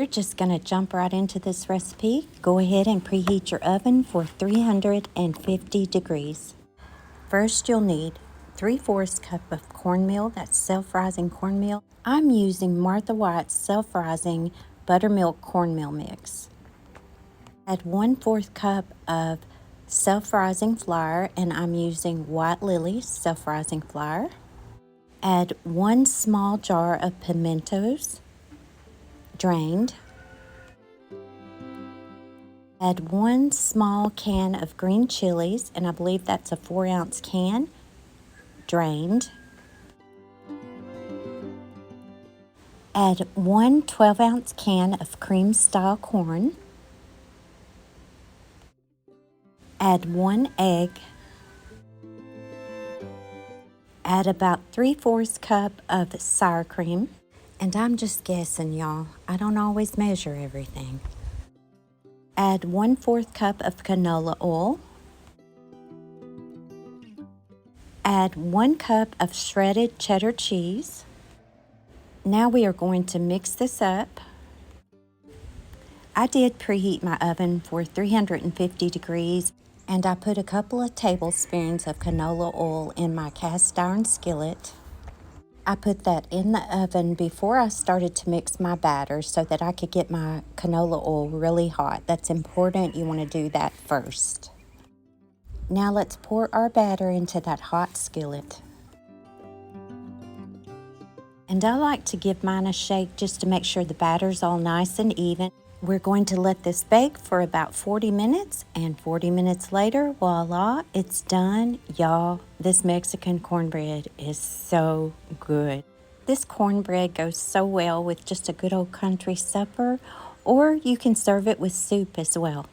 We're just going to jump right into this recipe. Go ahead and preheat your oven for 350 degrees. First, you'll need 3/4 cup of cornmeal, that's self-rising cornmeal. I'm using Martha White's self-rising buttermilk cornmeal mix. Add 1/4 cup of self-rising flour, and I'm using White Lily's self-rising flour. Add 1 small jar of pimentos, drained. Add 1 small can of green chilies, and I believe that's a 4-ounce can, drained. Add 1 12-ounce can of cream-style corn. Add 1 egg. Add about 3/4 cup of sour cream. And I'm just guessing, y'all. I don't always measure everything. Add 1/4 cup of canola oil. Add 1 cup of shredded cheddar cheese. Now we are going to mix this up. I did preheat my oven for 350 degrees, and I put a couple of tablespoons of canola oil in my cast iron skillet. I put that in the oven before I started to mix my batter so that I could get my canola oil really hot. That's important. You want to do that first. Now let's pour our batter into that hot skillet. And I like to give mine a shake just to make sure the batter's all nice and even. We're going to let this bake for about 40 minutes, and 40 minutes later, voila, it's done. Y'all, this Mexican cornbread is so good. This cornbread goes so well with just a good old country supper, or you can serve it with soup as well.